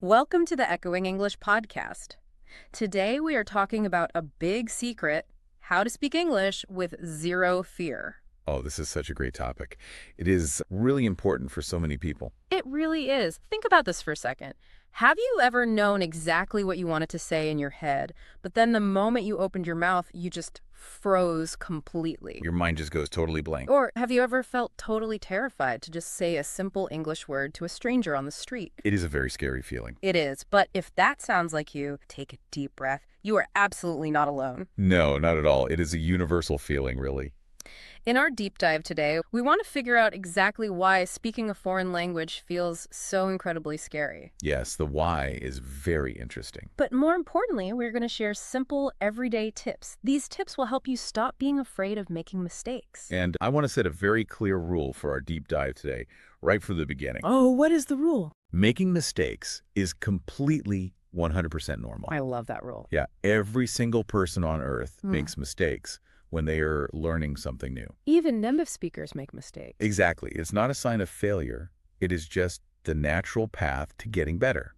Welcome to the Echoing English podcast. Today we are talking about a big secret, how to speak English with zero fear. Oh, this is such a great topic. It is really important for so many people. It really is. Think about this for a second. Have you ever known exactly what you wanted to say in your head, but then the moment you opened your mouth, you just froze completely? Your mind just goes totally blank. Or have you ever felt totally terrified to just say a simple English word to a stranger on the street? It is a very scary feeling. It is, but if that sounds like you, take a deep breath. You are absolutely not alone. No, not at all. It is a universal feeling, really. In our deep dive today, we want to figure out exactly why speaking a foreign language feels so incredibly scary. Yes, the why is very interesting. But more importantly, we're going to share simple, everyday tips. These tips will help you stop being afraid of making mistakes. And I want to set a very clear rule for our deep dive today, right from the beginning. Oh, what is the rule? Making mistakes is completely 100% normal. I love that rule. Yeah, every single person on Earth makes mistakes when they are learning something new. Even native speakers make mistakes. Exactly. It's not a sign of failure. It is just the natural path to getting better.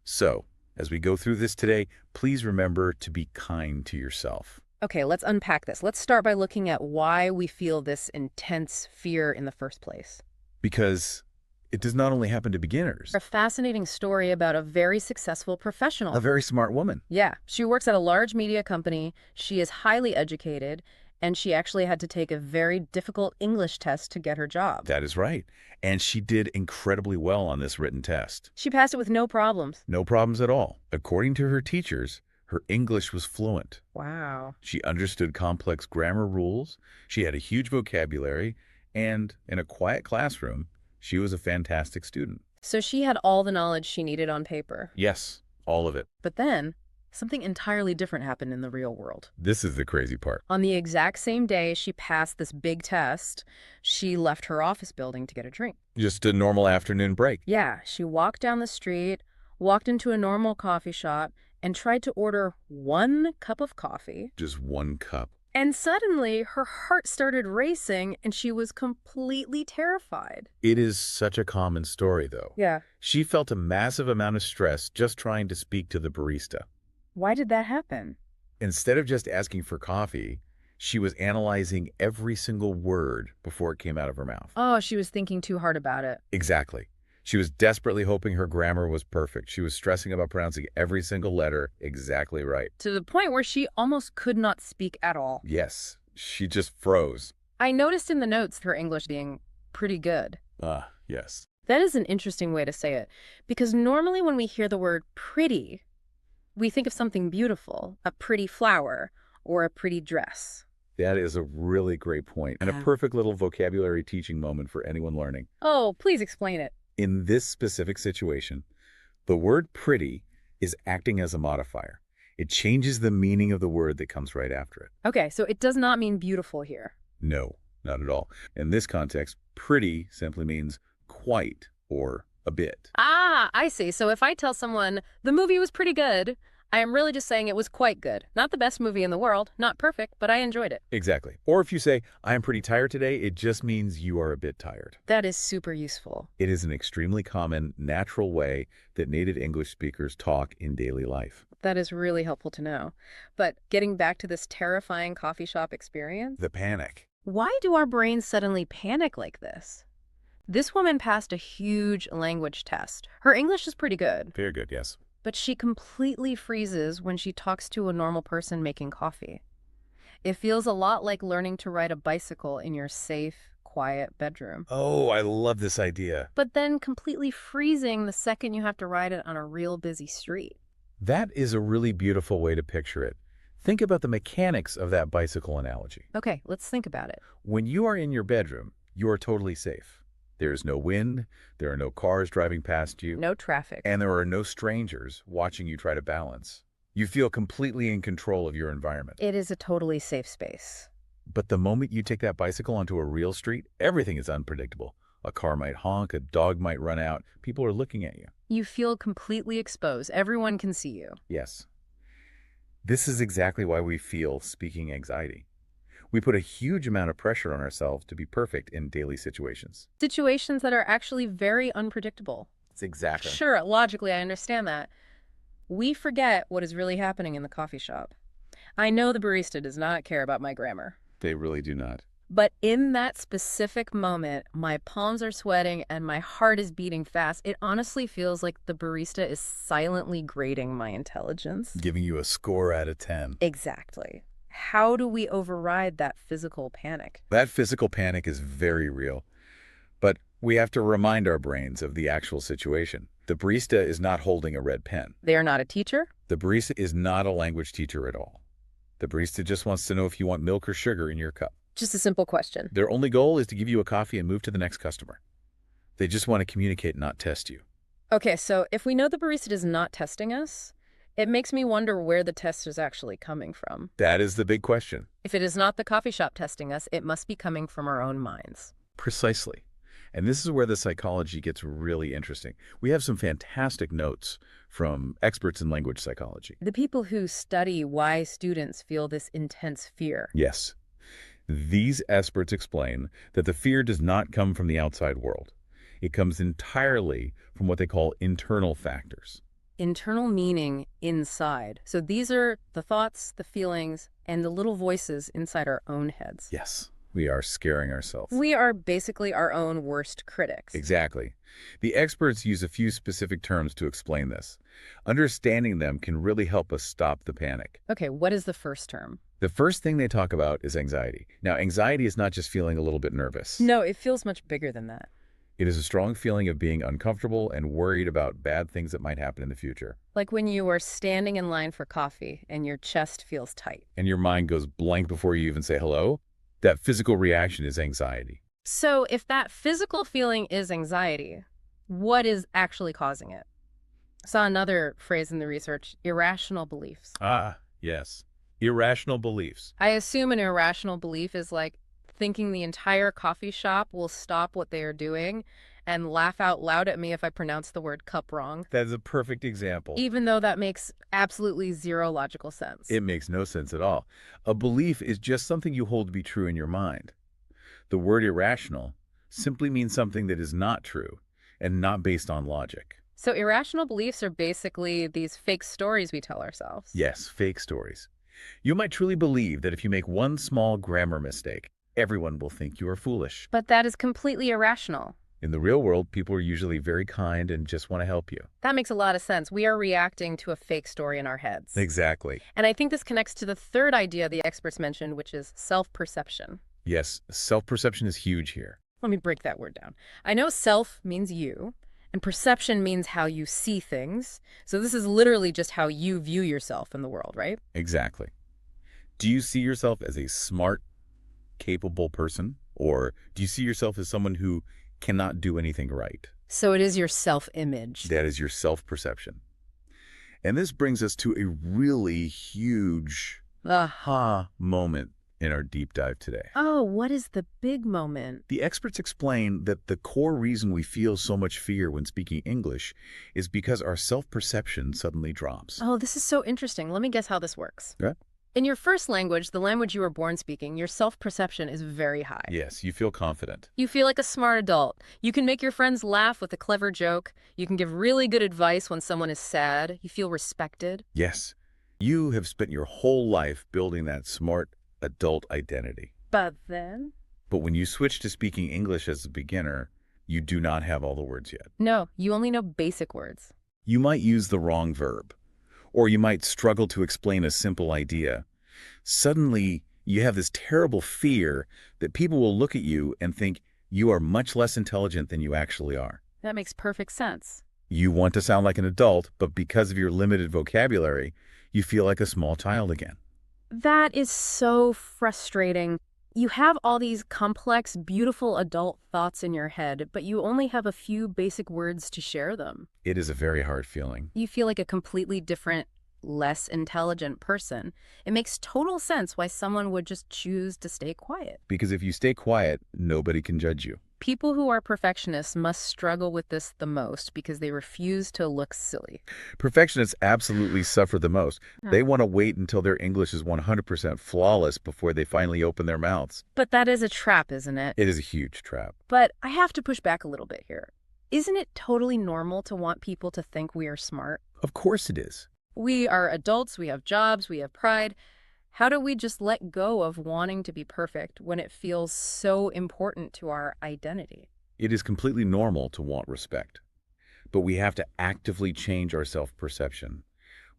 So, as we go through this today, please remember to be kind to yourself. Okay, let's unpack this. Let's start by looking at why we feel this intense fear in the first place. Because it does not only happen to beginners. A fascinating story about a very successful professional. A very smart woman. Yeah, she works at a large media company. She is highly educated, and she actually had to take a very difficult English test to get her job. That is right. And she did incredibly well on this written test. She passed it with no problems. No problems at all. According to her teachers, her English was fluent. Wow. She understood complex grammar rules. She had a huge vocabulary. And in a quiet classroom, she was a fantastic student. So she had all the knowledge she needed on paper. Yes, all of it. But then, something entirely different happened in the real world. This is the crazy part. On the exact same day she passed this big test, she left her office building to get a drink. Just a normal afternoon break. Yeah, she walked down the street, walked into a normal coffee shop, and tried to order 1 cup of coffee. Just 1 cup. And suddenly, her heart started racing, and she was completely terrified. It is such a common story, though. Yeah. She felt a massive amount of stress just trying to speak to the barista. Why did that happen? Instead of just asking for coffee, she was analyzing every single word before it came out of her mouth. Oh, she was thinking too hard about it. Exactly. She was desperately hoping her grammar was perfect. She was stressing about pronouncing every single letter exactly right. To the point where she almost could not speak at all. Yes, she just froze. I noticed in the notes her English being pretty good. Yes. That is an interesting way to say it, because normally when we hear the word pretty, we think of something beautiful, a pretty flower, or a pretty dress. That is a really great point, and a perfect little vocabulary teaching moment for anyone learning. Oh, please explain it. In this specific situation, the word pretty is acting as a modifier. It changes the meaning of the word that comes right after it. Okay, so it does not mean beautiful here. No, not at all. In this context, pretty simply means quite or a bit. Ah, I see. So if I tell someone the movie was pretty good, I am really just saying it was quite good. Not the best movie in the world, not perfect, but I enjoyed it. Exactly. Or if you say, I am pretty tired today, it just means you are a bit tired. That is super useful. It is an extremely common, natural way that native English speakers talk in daily life. That is really helpful to know. But getting back to this terrifying coffee shop experience, The panic. why do our brains suddenly panic like this? This woman passed a huge language test. Her English is pretty good, Very good, yes. but she completely freezes when she talks to a normal person making coffee. It feels a lot like learning to ride a bicycle in your safe, quiet bedroom. Oh, I love this idea. But then completely freezing the second you have to ride it on a real busy street. That is a really beautiful way to picture it. Think about the mechanics of that bicycle analogy. Okay, let's think about it. When you are in your bedroom, you are totally safe. There is no wind, there are no cars driving past you, No traffic. and there are no strangers watching you try to balance. You feel completely in control of your environment. It is a totally safe space. But the moment you take that bicycle onto a real street, everything is unpredictable. A car might honk, a dog might run out, people are looking at you. You feel completely exposed. Everyone can see you. Yes. This is exactly why we feel speaking anxiety. We put a huge amount of pressure on ourselves to be perfect in daily situations. Situations that are actually very unpredictable. It's exactly. Sure, logically, I understand that. We forget what is really happening in the coffee shop. I know the barista does not care about my grammar. They really do not. But in that specific moment, my palms are sweating and my heart is beating fast. It honestly feels like the barista is silently grading my intelligence. Giving you a score out of 10. Exactly. How do we override that physical panic? That physical panic is very real. But we have to remind our brains of the actual situation. The barista is not holding a red pen. They are not a teacher? The barista is not a language teacher at all. The barista just wants to know if you want milk or sugar in your cup. Just a simple question. Their only goal is to give you a coffee and move to the next customer. They just want to communicate, not test you. Okay, so if we know the barista is not testing us, it makes me wonder where the test is actually coming from. That is the big question. If it is not the coffee shop testing us, it must be coming from our own minds. Precisely. And this is where the psychology gets really interesting. We have some fantastic notes from experts in language psychology. The people who study why students feel this intense fear. Yes. These experts explain that the fear does not come from the outside world. It comes entirely from what they call internal factors. Internal meaning inside. So these are the thoughts, the feelings, and the little voices inside our own heads. Yes, we are scaring ourselves. We are basically our own worst critics. Exactly. The experts use a few specific terms to explain this. Understanding them can really help us stop the panic. Okay, what is the first term? The first thing they talk about is anxiety. Now, anxiety is not just feeling a little bit nervous. No, it feels much bigger than that. It is a strong feeling of being uncomfortable and worried about bad things that might happen in the future. Like when you are standing in line for coffee and your chest feels tight. And your mind goes blank before you even say hello. That physical reaction is anxiety. So if that physical feeling is anxiety, what is actually causing it? I saw another phrase in the research, irrational beliefs. Ah, yes. Irrational beliefs. I assume an irrational belief is like thinking the entire coffee shop will stop what they are doing and laugh out loud at me if I pronounce the word cup wrong. That is a perfect example. Even though that makes absolutely zero logical sense. It makes no sense at all. A belief is just something you hold to be true in your mind. The word irrational simply means something that is not true and not based on logic. So irrational beliefs are basically these fake stories we tell ourselves. Yes, fake stories. You might truly believe that if you make one small grammar mistake, everyone will think you are foolish. But that is completely irrational. In the real world, people are usually very kind and just want to help you. That makes a lot of sense. We are reacting to a fake story in our heads. Exactly. And I think this connects to the third idea the experts mentioned, which is self-perception. Yes, self-perception is huge here. Let me break that word down. I know self means you, and perception means how you see things. So this is literally just how you view yourself in the world, right? Exactly. Do you see yourself as a smart, capable person? Or do you see yourself as someone who cannot do anything right? So it is your self-image. That is your self-perception. And this brings us to a really huge aha moment in our deep dive today. Oh, what is the big moment? The experts explain that the core reason we feel so much fear when speaking English is because our self-perception suddenly drops. Oh, this is so interesting. Let me guess how this works. Yeah. In your first language, the language you were born speaking, your self-perception is very high. Yes, you feel confident. You feel like a smart adult. You can make your friends laugh with a clever joke. You can give really good advice when someone is sad. You feel respected. Yes, you have spent your whole life building that smart adult identity. But then? But when you switch to speaking English as a beginner, you do not have all the words yet. No, you only know basic words. You might use the wrong verb, or you might struggle to explain a simple idea. Suddenly, you have this terrible fear that people will look at you and think you are much less intelligent than you actually are. That makes perfect sense. You want to sound like an adult, but because of your limited vocabulary, you feel like a small child again. That is so frustrating. You have all these complex, beautiful adult thoughts in your head, but you only have a few basic words to share them. It is a very hard feeling. You feel like a completely different, less intelligent person. It makes total sense why someone would just choose to stay quiet. Because if you stay quiet, nobody can judge you. People who are perfectionists must struggle with this the most because they refuse to look silly. Perfectionists absolutely suffer the most. They want to wait until their English is 100% flawless before they finally open their mouths. But that is a trap, isn't it? It is a huge trap. But I have to push back a little bit here. Isn't it totally normal to want people to think we are smart? Of course it is. We are adults, we have jobs, we have pride. How do we just let go of wanting to be perfect when it feels so important to our identity? It is completely normal to want respect. But we have to actively change our self-perception.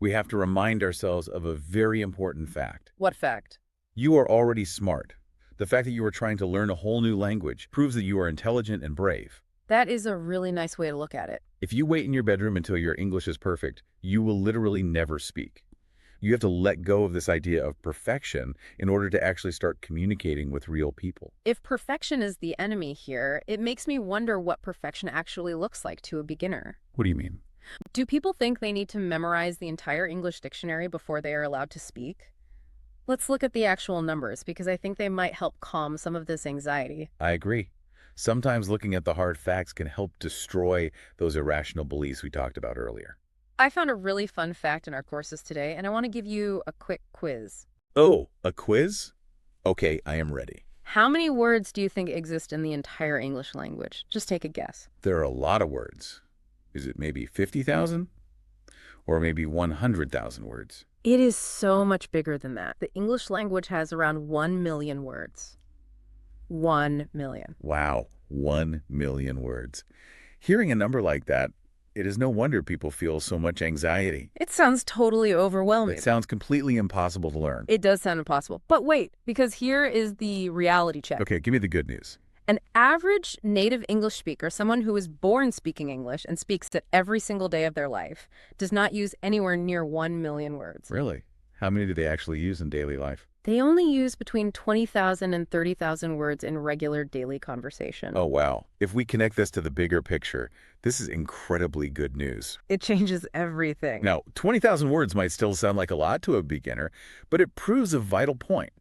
We have to remind ourselves of a very important fact. What fact? You are already smart. The fact that you are trying to learn a whole new language proves that you are intelligent and brave. That is a really nice way to look at it. If you wait in your bedroom until your English is perfect, you will literally never speak. You have to let go of this idea of perfection in order to actually start communicating with real people. If perfection is the enemy here, it makes me wonder what perfection actually looks like to a beginner. What do you mean? Do people think they need to memorize the entire English dictionary before they are allowed to speak? Let's look at the actual numbers because I think they might help calm some of this anxiety. I agree. Sometimes looking at the hard facts can help destroy those irrational beliefs we talked about earlier. I found a really fun fact in our courses today, and I want to give you a quick quiz. Oh, a quiz? Okay, I am ready. How many words do you think exist in the entire English language? Just take a guess. There are a lot of words. Is it maybe 50,000? Or maybe 100,000 words? It is so much bigger than that. The English language has around 1 million words. 1 million. Wow, 1 million words. Hearing a number like that, it is no wonder people feel so much anxiety. It sounds totally overwhelming. It sounds completely impossible to learn. It does sound impossible. But wait, because here is the reality check. Okay, give me the good news. An average native English speaker, someone who is born speaking English and speaks it every single day of their life, does not use anywhere near 1 million words. Really? How many do they actually use in daily life? They only use between 20,000 and 30,000 words in regular daily conversation. Oh, wow. If we connect this to the bigger picture, this is incredibly good news. It changes everything. Now, 20,000 words might still sound like a lot to a beginner, but it proves a vital point.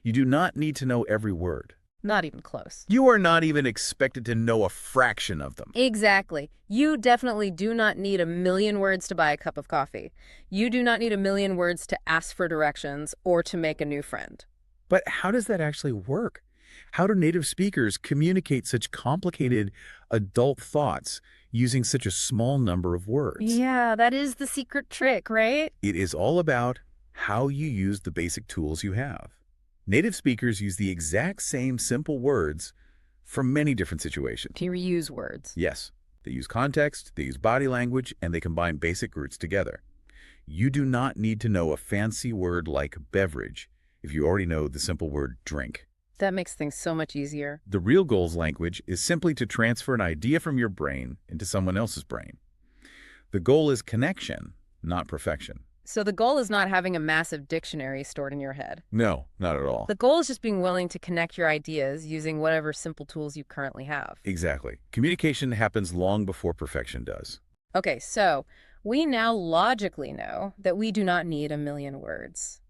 You do not need to know every word. Not even close. You are not even expected to know a fraction of them. Exactly. You definitely do not need 1 million words to buy a cup of coffee. You do not need 1 million words to ask for directions or to make a new friend. But how does that actually work? How do native speakers communicate such complicated adult thoughts using such a small number of words? Yeah, that is the secret trick, right? It is all about how you use the basic tools you have. Native speakers use the exact same simple words for many different situations. To reuse words. Yes, they use context, they use body language, and they combine basic roots together. You do not need to know a fancy word like beverage if you already know the simple word drink. That makes things so much easier. The real goals language is simply to transfer an idea from your brain into someone else's brain. The goal is connection, not perfection. So the goal is not having a massive dictionary stored in your head. No, not at all. The goal is just being willing to connect your ideas using whatever simple tools you currently have. Exactly. Communication happens long before perfection does. Okay, so we now logically know that we do not need 1 million words.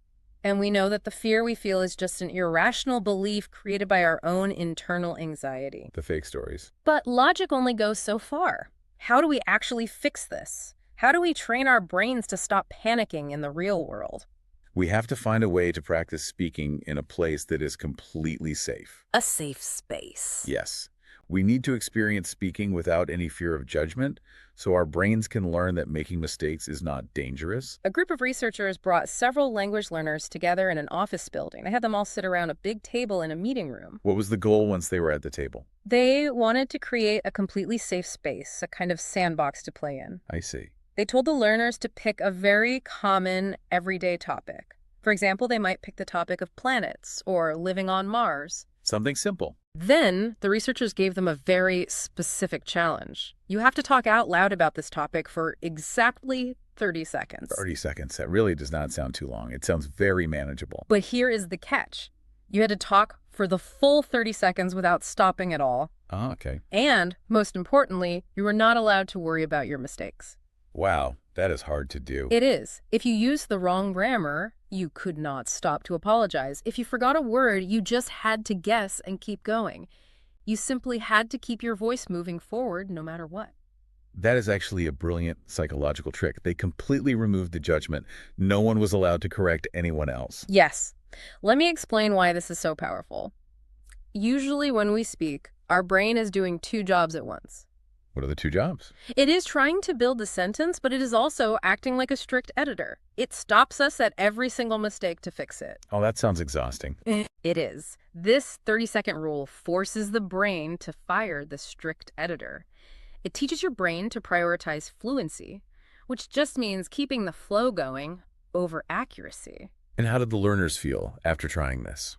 And we know that the fear we feel is just an irrational belief created by our own internal anxiety. The fake stories. But logic only goes so far. How do we actually fix this? How do we train our brains to stop panicking in the real world? We have to find a way to practice speaking in a place that is completely safe. A safe space. Yes. We need to experience speaking without any fear of judgment, so our brains can learn that making mistakes is not dangerous. A group of researchers brought several language learners together in an office building. They had them all sit around a big table in a meeting room. What was the goal once they were at the table? They wanted to create a completely safe space, a kind of sandbox to play in. I see. They told the learners to pick a very common, everyday topic. For example, they might pick the topic of planets or living on Mars. Something simple. Then, the researchers gave them a very specific challenge. You have to talk out loud about this topic for exactly 30 seconds. 30 seconds. That really does not sound too long. It sounds very manageable. But here is the catch. You had to talk for the full 30 seconds without stopping at all. Ah, okay. And, most importantly, you were not allowed to worry about your mistakes. Wow, that is hard to do. It is. If you used the wrong grammar, you could not stop to apologize. If you forgot a word, you just had to guess and keep going. You simply had to keep your voice moving forward no matter what. That is actually a brilliant psychological trick. They completely removed the judgment. No one was allowed to correct anyone else. Yes. Let me explain why this is so powerful. Usually when we speak, our brain is doing 2 jobs at once. What are the two jobs? It is trying to build the sentence, but it is also acting like a strict editor. It stops us at every single mistake to fix it. Oh, that sounds exhausting. It is. This 30-second rule forces the brain to fire the strict editor. It teaches your brain to prioritize fluency, which just means keeping the flow going over accuracy. And how did the learners feel after trying this?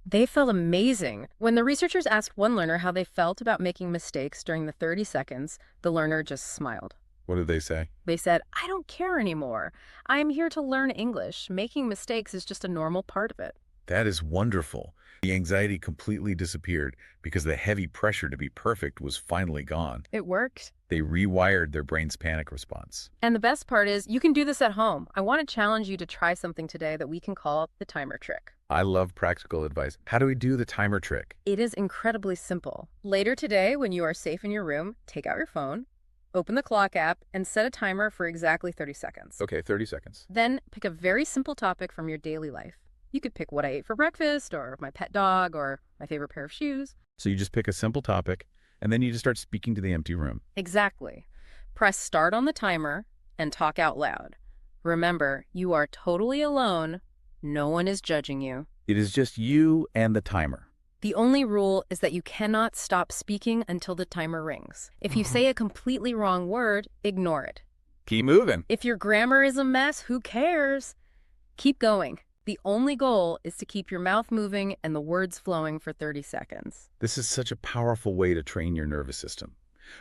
They felt amazing. When the researchers asked one learner how they felt about making mistakes during the 30 seconds, the learner just smiled. What did they say? They said, "I don't care anymore. I am here to learn English. Making mistakes is just a normal part of it." That is wonderful. The anxiety completely disappeared because the heavy pressure to be perfect was finally gone. It worked. They rewired their brain's panic response. And the best part is, you can do this at home. I want to challenge you to try something today that we can call the timer trick. I love practical advice. How do we do the timer trick? It is incredibly simple. Later today, when you are safe in your room, take out your phone, open the clock app, and set a timer for exactly 30 seconds. Okay, 30 seconds. Then pick a very simple topic from your daily life. You could pick what I ate for breakfast, or my pet dog, or my favorite pair of shoes. So you just pick a simple topic, and then you just start speaking to the empty room. Exactly. Press start on the timer and talk out loud. Remember, you are totally alone. No one is judging you. It is just you and the timer. The only rule is that you cannot stop speaking until the timer rings. If you say a completely wrong word, ignore it. Keep moving. If your grammar is a mess, who cares? Keep going. The only goal is to keep your mouth moving and the words flowing for 30 seconds. This is such a powerful way to train your nervous system.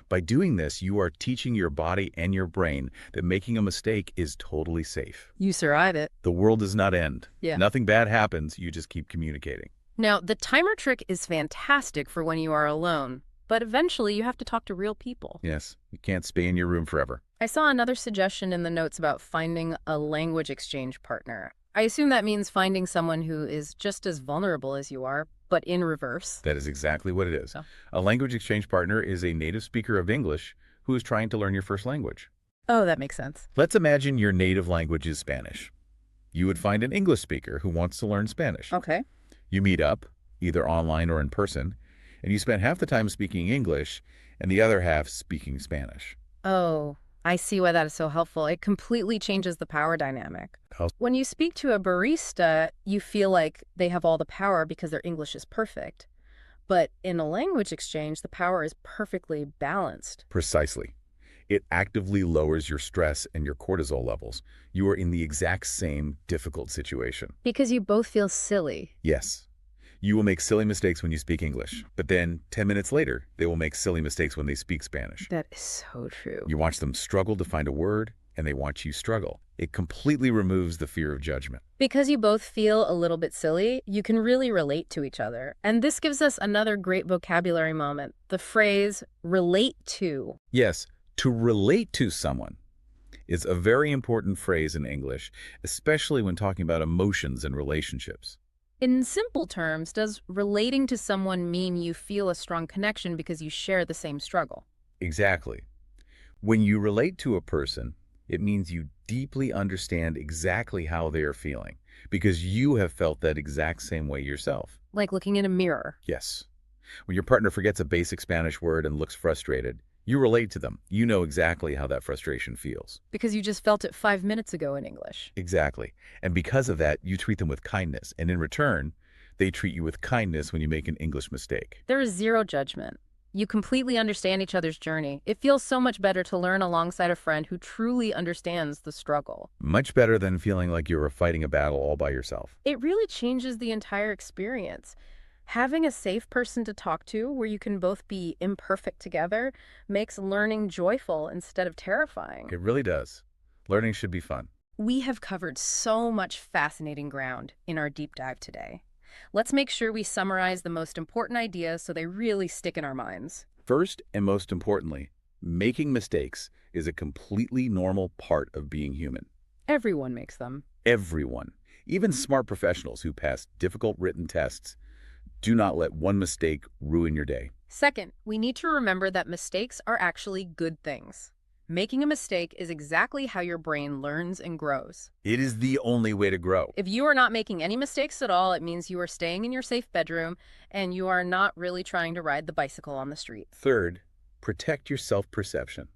By doing this, you are teaching your body and your brain that making a mistake is totally safe. You survive it. The world does not end. Yeah. Nothing bad happens. You just keep communicating. Now, the timer trick is fantastic for when you are alone, but eventually you have to talk to real people. Yes, you can't stay in your room forever. I saw another suggestion in the notes about finding a language exchange partner. I assume that means finding someone who is just as vulnerable as you are, but in reverse. That is exactly what it is. Oh. A language exchange partner is a native speaker of English who is trying to learn your first language. Oh, that makes sense. Let's imagine your native language is Spanish. You would find an English speaker who wants to learn Spanish. Okay. You meet up, either online or in person, and you spend half the time speaking English and the other half speaking Spanish. Oh, I see why that is so helpful. It completely changes the power dynamic. How? When you speak to a barista, you feel like they have all the power because their English is perfect. But in a language exchange, the power is perfectly balanced. Precisely. It actively lowers your stress and your cortisol levels. You are in the exact same difficult situation. Because you both feel silly. Yes. You will make silly mistakes when you speak English, but then 10 minutes later, they will make silly mistakes when they speak Spanish. That is so true. You watch them struggle to find a word, and they watch you struggle. It completely removes the fear of judgment. Because you both feel a little bit silly, you can really relate to each other. And this gives us another great vocabulary moment, the phrase relate to. Yes, to relate to someone is a very important phrase in English, especially when talking about emotions and relationships. In simple terms, does relating to someone mean you feel a strong connection because you share the same struggle? Exactly. When you relate to a person, it means you deeply understand exactly how they are feeling because you have felt that exact same way yourself. Like looking in a mirror. Yes. When your partner forgets a basic Spanish word and looks frustrated, you relate to them. You know exactly how that frustration feels. Because you just felt it 5 minutes ago in English. Exactly. And because of that, you treat them with kindness. And in return, they treat you with kindness when you make an English mistake. There is zero judgment. You completely understand each other's journey. It feels so much better to learn alongside a friend who truly understands the struggle. Much better than feeling like you are fighting a battle all by yourself. It really changes the entire experience. Having a safe person to talk to where you can both be imperfect together makes learning joyful instead of terrifying. It really does. Learning should be fun. We have covered so much fascinating ground in our deep dive today. Let's make sure we summarize the most important ideas so they really stick in our minds. First and most importantly, making mistakes is a completely normal part of being human. Everyone makes them. Everyone, even smart professionals who pass difficult written tests, do not let one mistake ruin your day. Second, we need to remember that mistakes are actually good things. Making a mistake is exactly how your brain learns and grows. It is the only way to grow. If you are not making any mistakes at all, it means you are staying in your safe bedroom and you are not really trying to ride the bicycle on the street. Third, Protect your self-perception.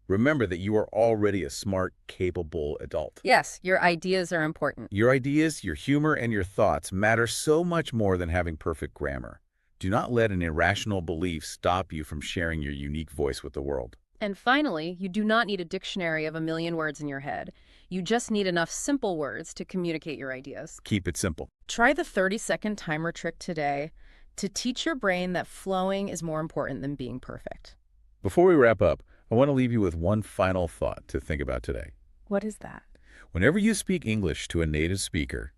Remember that you are already a smart, capable adult. Yes, your ideas are important. Your ideas, your humor, and your thoughts matter so much more than having perfect grammar. Do not let an irrational belief stop you from sharing your unique voice with the world. And finally, you do not need a dictionary of a million words in your head. You just need enough simple words to communicate your ideas. Keep it simple. Try the 30-second timer trick today to teach your brain that flowing is more important than being perfect. Before we wrap up, I want to leave you with one final thought to think about today. What is that? Whenever you speak English to a native speaker,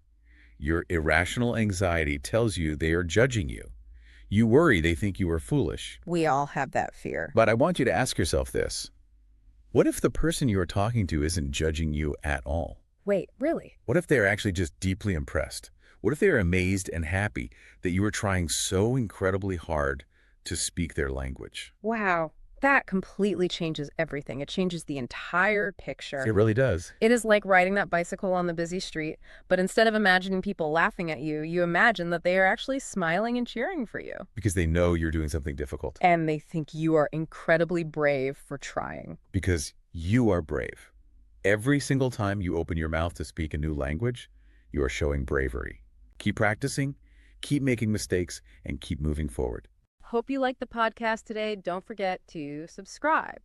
your irrational anxiety tells you they are judging you. You worry they think you are foolish. We all have that fear. But I want you to ask yourself this. What if the person you are talking to isn't judging you at all? Wait, really? What if they're actually just deeply impressed? What if they're amazed and happy that you are trying so incredibly hard to speak their language? Wow. That completely changes everything. It changes the entire picture. It really does. It is like riding that bicycle on the busy street, but instead of imagining people laughing at you, you imagine that they are actually smiling and cheering for you. Because they know you're doing something difficult. And they think you are incredibly brave for trying. Because you are brave. Every single time you open your mouth to speak a new language, you are showing bravery. Keep practicing, keep making mistakes, and keep moving forward. Hope you liked the podcast today. Don't forget to subscribe.